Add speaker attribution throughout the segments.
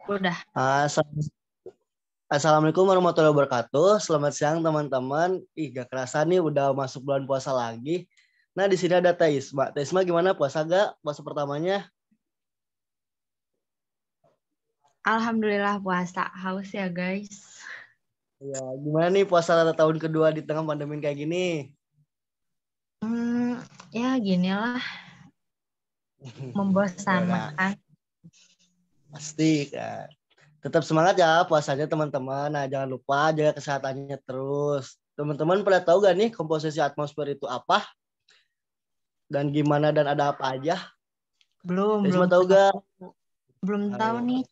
Speaker 1: Udah.
Speaker 2: Assalamualaikum warahmatullahi wabarakatuh. Selamat siang teman-teman. Gak kerasa nih udah masuk bulan puasa lagi. Nah, di sini ada Teh Isma. Teh Isma gimana, puasa gak? Puasa pertamanya?
Speaker 1: Alhamdulillah puasa. Haus ya guys.
Speaker 2: Ya, gimana nih puasa tahun kedua di tengah pandemi kayak gini?
Speaker 1: Ya gini lah.
Speaker 2: Nah,
Speaker 1: Membosankan.
Speaker 2: pasti kan. Tetap semangat ya puasanya teman-teman. Nah, jangan lupa jaga kesehatannya terus. Teman-teman pada tahu gak nih komposisi atmosfer itu apa? Dan gimana dan ada apa aja? Teh Isma
Speaker 1: Belum
Speaker 2: tahu
Speaker 1: tahu.
Speaker 2: gak?
Speaker 1: Belum tahu nih.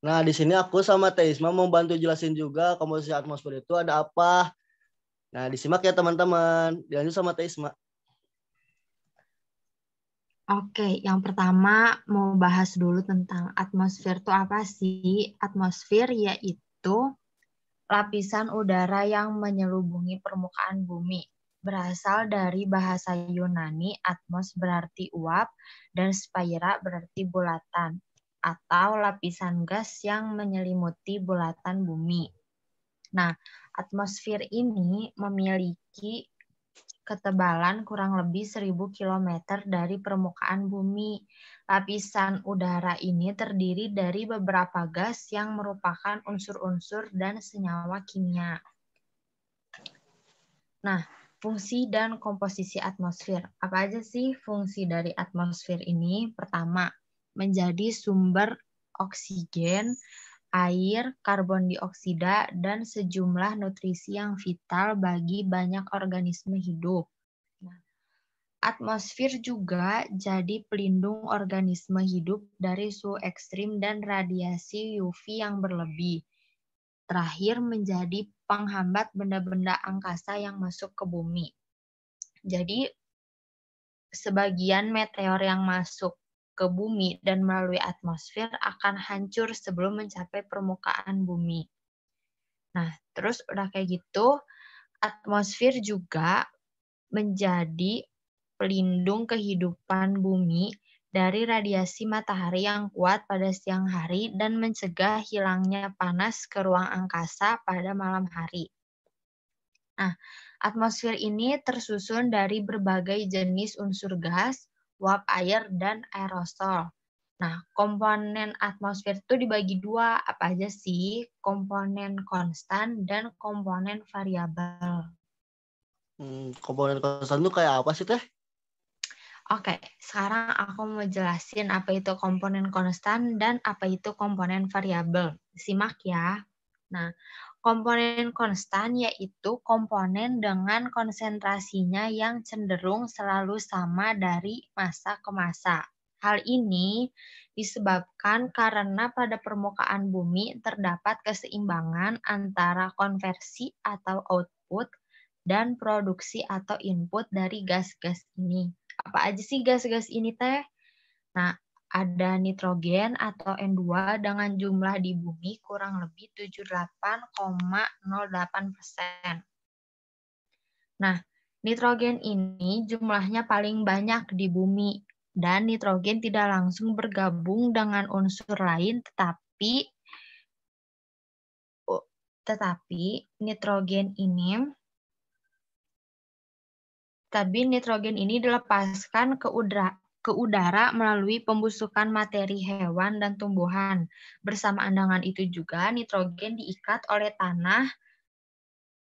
Speaker 2: Nah, di sini aku sama Teh Isma mau bantu jelasin juga komposisi atmosfer itu ada apa. Nah, disimak ya teman-teman. Dilanjut sama Teh Isma.
Speaker 1: Oke, yang pertama mau bahas dulu tentang atmosfer itu apa sih? Atmosfer yaitu lapisan udara yang menyelubungi permukaan bumi. Berasal dari bahasa Yunani, atmos berarti uap dan sphaira berarti bulatan atau lapisan gas yang menyelimuti bulatan bumi. Nah, atmosfer ini memiliki ketebalan kurang lebih 1000 km dari permukaan bumi. Lapisan udara ini terdiri dari beberapa gas yang merupakan unsur-unsur dan senyawa kimia. Nah, fungsi dan komposisi atmosfer. Apa aja sih fungsi dari atmosfer ini? Pertama, menjadi sumber oksigen, air, karbon dioksida, dan sejumlah nutrisi yang vital bagi banyak organisme hidup. Nah, atmosfer juga jadi pelindung organisme hidup dari suhu ekstrim dan radiasi UV yang berlebih. Terakhir, menjadi penghambat benda-benda angkasa yang masuk ke bumi. Jadi, sebagian meteor yang masuk ke bumi dan melalui atmosfer akan hancur sebelum mencapai permukaan bumi. Nah, terus udah kayak gitu, atmosfer juga menjadi pelindung kehidupan bumi dari radiasi matahari yang kuat pada siang hari dan mencegah hilangnya panas ke ruang angkasa pada malam hari. Nah, atmosfer ini tersusun dari berbagai jenis unsur gas, uap air, dan aerosol. Nah, komponen atmosfer itu dibagi dua, apa aja sih? Komponen konstan dan komponen variabel.
Speaker 2: Komponen konstan itu kayak apa sih, Teh?
Speaker 1: Oke, sekarang aku mau jelasin apa itu komponen konstan dan apa itu komponen variabel. Simak ya. Nah, komponen konstan yaitu komponen dengan konsentrasinya yang cenderung selalu sama dari masa ke masa. Hal ini disebabkan karena pada permukaan bumi terdapat keseimbangan antara konversi atau output dan produksi atau input dari gas-gas ini. Apa aja sih gas-gas ini teh? Nah, ada nitrogen atau N2 dengan jumlah di bumi kurang lebih 78,08%. Nah, nitrogen ini jumlahnya paling banyak di bumi dan nitrogen tidak langsung bergabung dengan unsur lain tetapi nitrogen ini dilepaskan ke udara melalui pembusukan materi hewan dan tumbuhan. Bersamaan dengan itu juga nitrogen diikat oleh tanah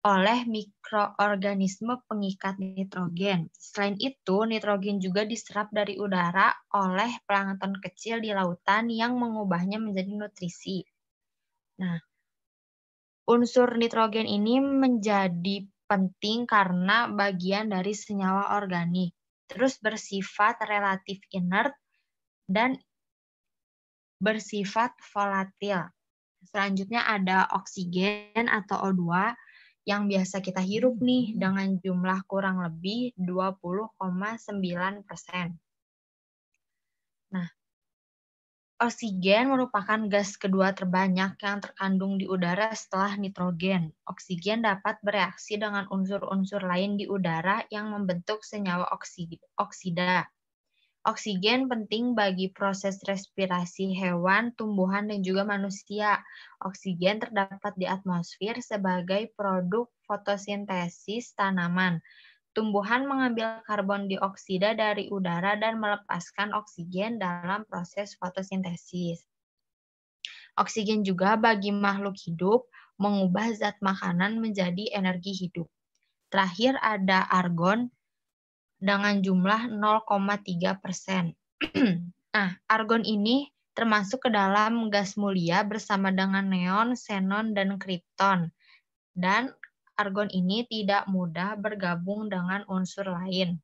Speaker 1: oleh mikroorganisme pengikat nitrogen. Selain itu, nitrogen juga diserap dari udara oleh plankton kecil di lautan yang mengubahnya menjadi nutrisi. Nah, unsur nitrogen ini menjadi penting karena bagian dari senyawa organik, terus bersifat relatif inert dan bersifat volatil. Selanjutnya ada oksigen atau O2 yang biasa kita hirup nih dengan jumlah kurang lebih 20,9%. Nah, oksigen merupakan gas kedua terbanyak yang terkandung di udara setelah nitrogen. Oksigen dapat bereaksi dengan unsur-unsur lain di udara yang membentuk senyawa oksida. Oksigen penting bagi proses respirasi hewan, tumbuhan, dan juga manusia. Oksigen terdapat di atmosfer sebagai produk fotosintesis tanaman. Tumbuhan mengambil karbon dioksida dari udara dan melepaskan oksigen dalam proses fotosintesis. Oksigen juga bagi makhluk hidup mengubah zat makanan menjadi energi hidup. Terakhir ada argon dengan jumlah 0,3%. Nah, argon ini termasuk ke dalam gas mulia bersama dengan neon, xenon, dan krypton. Dan argon ini tidak mudah bergabung dengan unsur lain.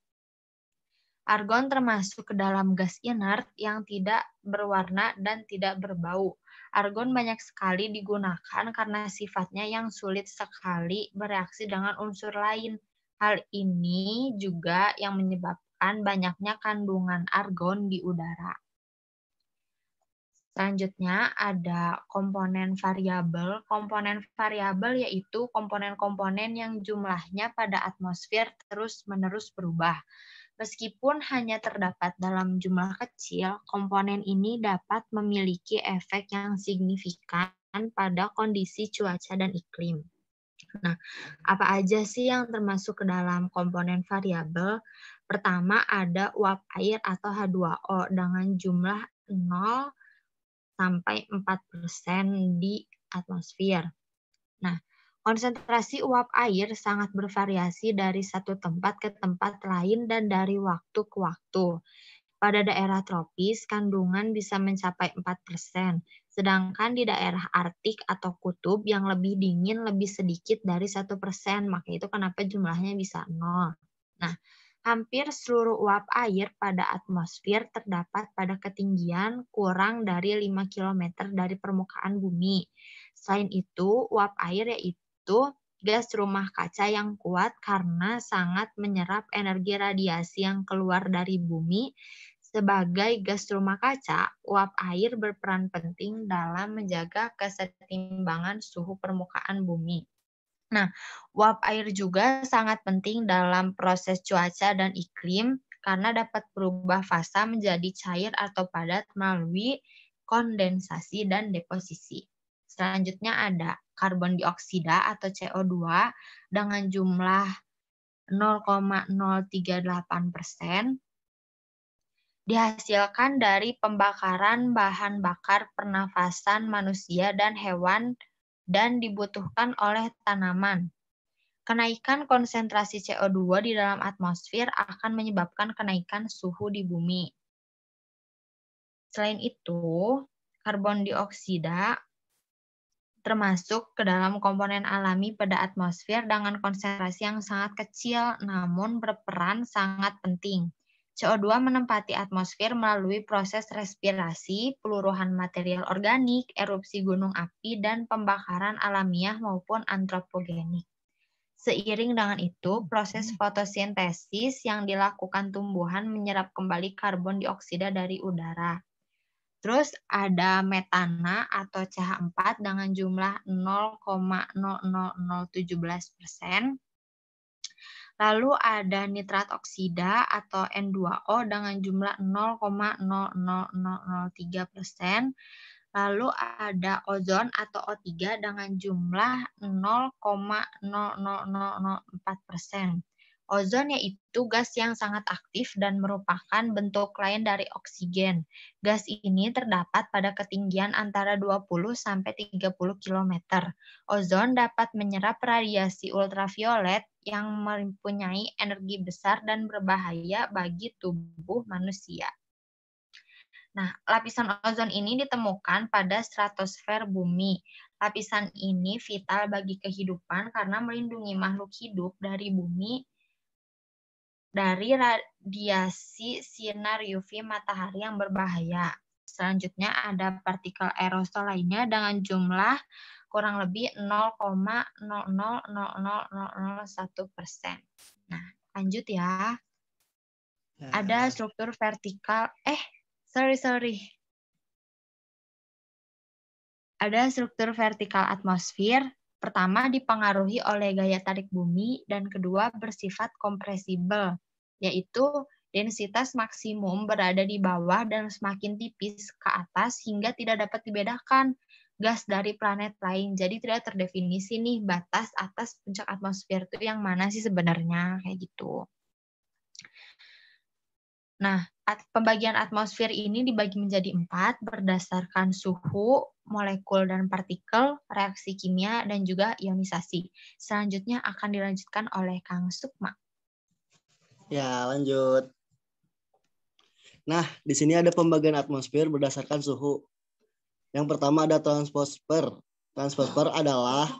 Speaker 1: Argon termasuk ke dalam gas inert yang tidak berwarna dan tidak berbau. Argon banyak sekali digunakan karena sifatnya yang sulit sekali bereaksi dengan unsur lain. Hal ini juga yang menyebabkan banyaknya kandungan argon di udara. Selanjutnya ada komponen variabel. Komponen variabel yaitu komponen-komponen yang jumlahnya pada atmosfer terus-menerus berubah. Meskipun hanya terdapat dalam jumlah kecil, komponen ini dapat memiliki efek yang signifikan pada kondisi cuaca dan iklim. Nah, apa aja sih yang termasuk ke dalam komponen variabel? Pertama ada uap air atau H2O dengan jumlah 0 sampai 4% di atmosfer. Nah, konsentrasi uap air sangat bervariasi dari satu tempat ke tempat lain dan dari waktu ke waktu. Pada daerah tropis, kandungan bisa mencapai 4%, sedangkan di daerah Arktik atau kutub yang lebih dingin lebih sedikit dari 1%, maka itu kenapa jumlahnya bisa 0. Nah, hampir seluruh uap air pada atmosfer terdapat pada ketinggian kurang dari 5 km dari permukaan bumi. Selain itu, uap air yaitu gas rumah kaca yang kuat karena sangat menyerap energi radiasi yang keluar dari bumi. Sebagai gas rumah kaca, uap air berperan penting dalam menjaga kesetimbangan suhu permukaan bumi. Nah, uap air juga sangat penting dalam proses cuaca dan iklim karena dapat berubah fasa menjadi cair atau padat melalui kondensasi dan deposisi. Selanjutnya ada karbon dioksida atau CO2 dengan jumlah 0,038%. Dihasilkan dari pembakaran bahan bakar pernafasan manusia dan hewan dan dibutuhkan oleh tanaman. Kenaikan konsentrasi CO2 di dalam atmosfer akan menyebabkan kenaikan suhu di bumi. Selain itu, karbon dioksida termasuk ke dalam komponen alami pada atmosfer dengan konsentrasi yang sangat kecil namun berperan sangat penting. CO2 menempati atmosfer melalui proses respirasi, peluruhan material organik, erupsi gunung api, dan pembakaran alamiah maupun antropogenik. Seiring dengan itu, proses fotosintesis yang dilakukan tumbuhan menyerap kembali karbon dioksida dari udara. Terus ada metana atau CH4 dengan jumlah 0,00017%. Lalu ada nitrat oksida atau N2O dengan jumlah 0,00003%. Lalu ada ozon atau O3 dengan jumlah 0,00004%. Ozon yaitu gas yang sangat aktif dan merupakan bentuk lain dari oksigen. Gas ini terdapat pada ketinggian antara 20 sampai 30 km. Ozon dapat menyerap radiasi ultraviolet yang mempunyai energi besar dan berbahaya bagi tubuh manusia. Nah, lapisan ozon ini ditemukan pada stratosfer bumi. Lapisan ini vital bagi kehidupan karena melindungi makhluk hidup dari bumi dari radiasi sinar UV matahari yang berbahaya. Selanjutnya ada partikel aerosol lainnya dengan jumlah kurang lebih 0,00001%. Nah, lanjut ya. Ada struktur vertikal, sorry. Ada struktur vertikal atmosfer. Pertama, dipengaruhi oleh gaya tarik bumi, dan kedua, bersifat kompresibel, yaitu Densitas maksimum berada di bawah dan semakin tipis ke atas hingga tidak dapat dibedakan gas dari planet lain. Jadi tidak terdefinisi nih batas atas puncak atmosfer itu yang mana sih sebenarnya, kayak gitu. Nah, pembagian atmosfer ini dibagi menjadi 4 berdasarkan suhu, molekul dan partikel, reaksi kimia, dan juga ionisasi. Selanjutnya akan dilanjutkan oleh Kang Sukma.
Speaker 2: Ya, lanjut. Nah, di sini ada pembagian atmosfer berdasarkan suhu. Yang pertama ada troposfer. Troposfer adalah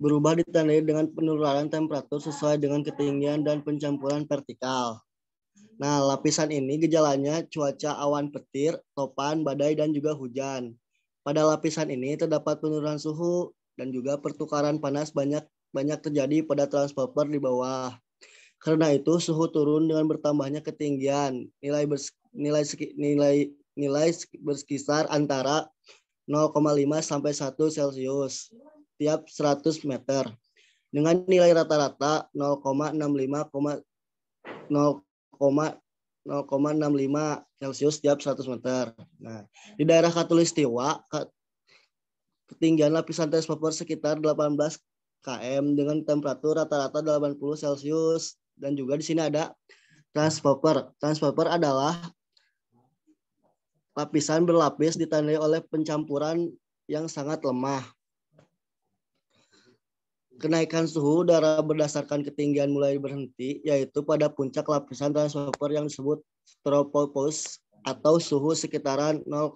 Speaker 2: berubah ditandai dengan penurunan temperatur sesuai dengan ketinggian dan pencampuran vertikal. Nah, lapisan ini gejalanya cuaca awan petir, topan, badai, dan juga hujan. Pada lapisan ini terdapat penurunan suhu dan juga pertukaran panas banyak terjadi pada troposfer di bawah. Karena itu suhu turun dengan bertambahnya ketinggian. Nilai berkisar antara 0,5 sampai 1 Celcius tiap 100 meter. Dengan nilai rata-rata 0,65 Celcius tiap 100 meter. Nah, di daerah Khatulistiwa, ketinggian lapisan troposfer sekitar 18 km dengan temperatur rata-rata 80 Celcius. Dan juga di sini ada troposfer. Troposfer adalah lapisan berlapis ditandai oleh pencampuran yang sangat lemah. Kenaikan suhu udara berdasarkan ketinggian mulai berhenti, yaitu pada puncak lapisan troposfer yang disebut tropopause atau suhu sekitaran 0,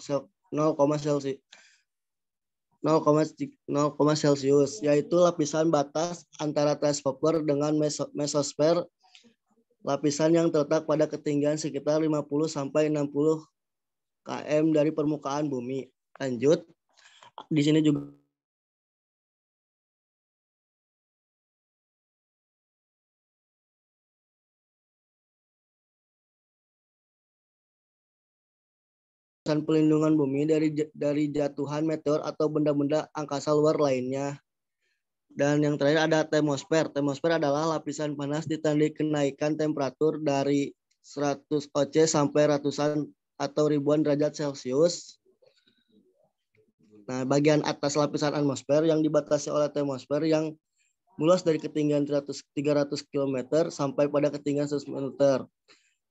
Speaker 2: Celcius, yaitu lapisan batas antara troposfer dengan mesosfer, lapisan yang terletak pada ketinggian sekitar 50 sampai 60 km dari permukaan bumi. Lanjut, di sini juga pelindungan bumi dari jatuhan meteor atau benda-benda angkasa luar lainnya. Dan yang terakhir ada termosfer. Termosfer adalah lapisan panas ditandai kenaikan temperatur dari 100 oC sampai ratusan atau ribuan derajat Celcius. Nah, bagian atas lapisan atmosfer yang dibatasi oleh termosfer yang meluas dari ketinggian 300 km sampai pada ketinggian 100 meter.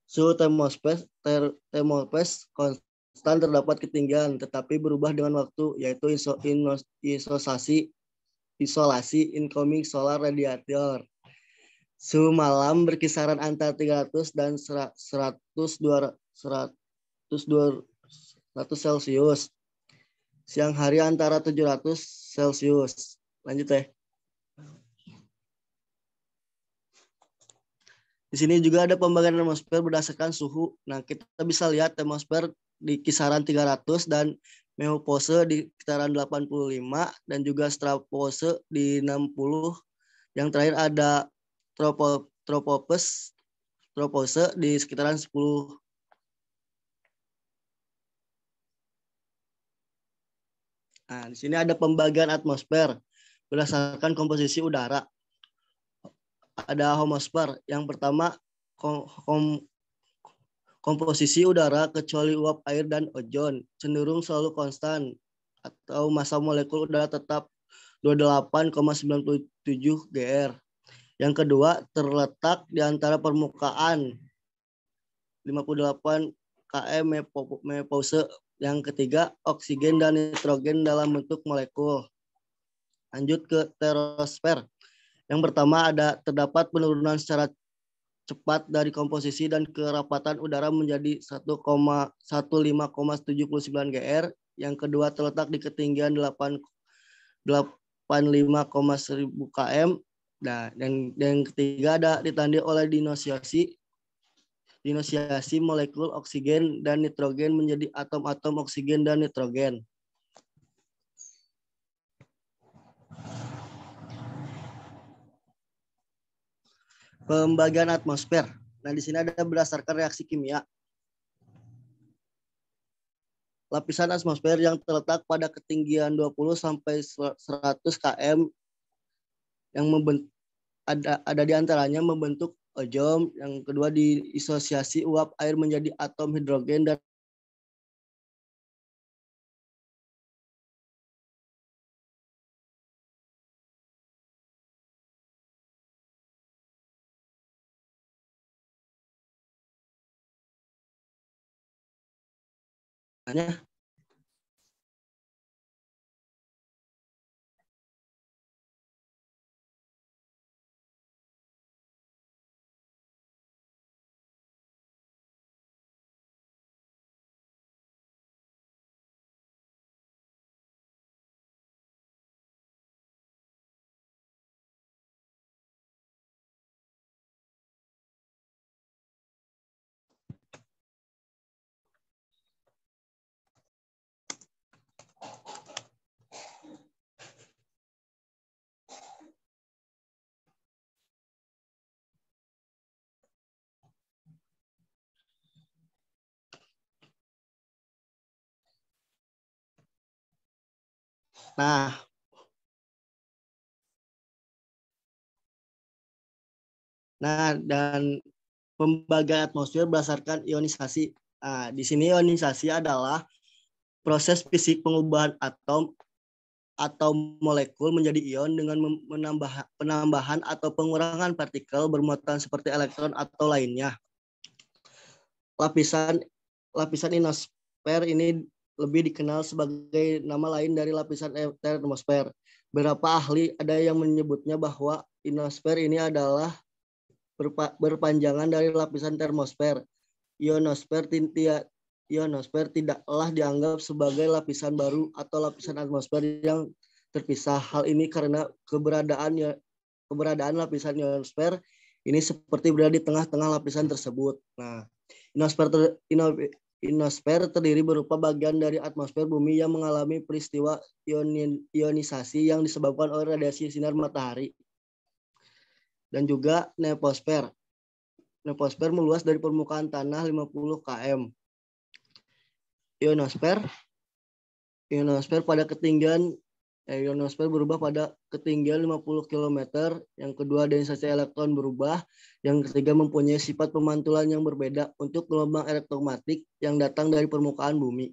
Speaker 2: Suhu termosfer konstan terdapat ketinggian, tetapi berubah dengan waktu, yaitu isolasi incoming solar radiator. Suhu malam berkisaran antara 300 dan 100 Celcius. Siang hari antara 700 Celcius. Lanjut ya. Di sini juga ada pembagian atmosfer berdasarkan suhu. Nah, kita bisa lihat atmosfer di kisaran 300 dan mesopause di kisaran 85 dan juga stratopause di 60. Yang terakhir ada tropopause di sekitaran 10. Nah, di sini ada pembagian atmosfer berdasarkan komposisi udara. Ada homosfer. Yang pertama, komposisi udara kecuali uap air dan ozon cenderung selalu konstan atau massa molekul udara tetap 28,97 Gr. Yang kedua, terletak di antara permukaan 58 km mesopause. Yang ketiga, oksigen dan nitrogen dalam bentuk molekul. Lanjut ke terosfer. Yang pertama terdapat penurunan secara cepat dari komposisi dan kerapatan udara menjadi 15,79 Gr. Yang kedua terletak di ketinggian 85,1000 km. Nah, dan yang ketiga ditandai oleh dinosiasi molekul oksigen dan nitrogen menjadi atom-atom oksigen dan nitrogen. Pembagian atmosfer. Nah, di sini ada berdasarkan reaksi kimia. Lapisan atmosfer yang terletak pada ketinggian 20 sampai 100 km yang ada di antaranya membentuk ozon, yang kedua disosiasi uap air menjadi atom hidrogen dan dan pembagian atmosfer berdasarkan ionisasi. Nah, di sini ionisasi adalah proses fisik pengubahan atom atau molekul menjadi ion dengan penambahan atau pengurangan partikel bermuatan seperti elektron atau lainnya. Lapisan ionosfer ini lebih dikenal sebagai nama lain dari lapisan termosfer. Beberapa ahli ada yang menyebutnya bahwa ionosfer ini adalah berpanjangan dari lapisan termosfer. Ionosfer tidaklah dianggap sebagai lapisan baru atau lapisan atmosfer yang terpisah. Hal ini karena keberadaan lapisan ionosfer ini seperti berada di tengah-tengah lapisan tersebut. Nah, ionosfer terdiri berupa bagian dari atmosfer bumi yang mengalami peristiwa ionisasi yang disebabkan oleh radiasi sinar matahari. Dan juga neposfer. Neposfer meluas dari permukaan tanah 50 km. Ionosfer pada ketinggian ionosfer berubah pada ketinggian 50 km. Yang kedua, densasi elektron berubah. Yang ketiga, mempunyai sifat pemantulan yang berbeda untuk gelombang elektromagnetik yang datang dari permukaan bumi.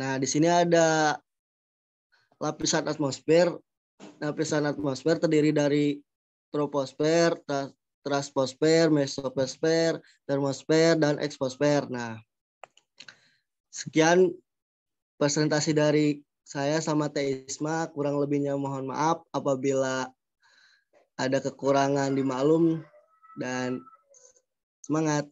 Speaker 2: Nah, di sini ada lapisan atmosfer. Lapisan atmosfer terdiri dari troposfer, troposfer, mesosfer, termosfer, dan eksosfer. Nah, sekian presentasi dari saya sama Teh Isma. Kurang lebihnya mohon maaf apabila ada kekurangan dimaklum, dan semangat.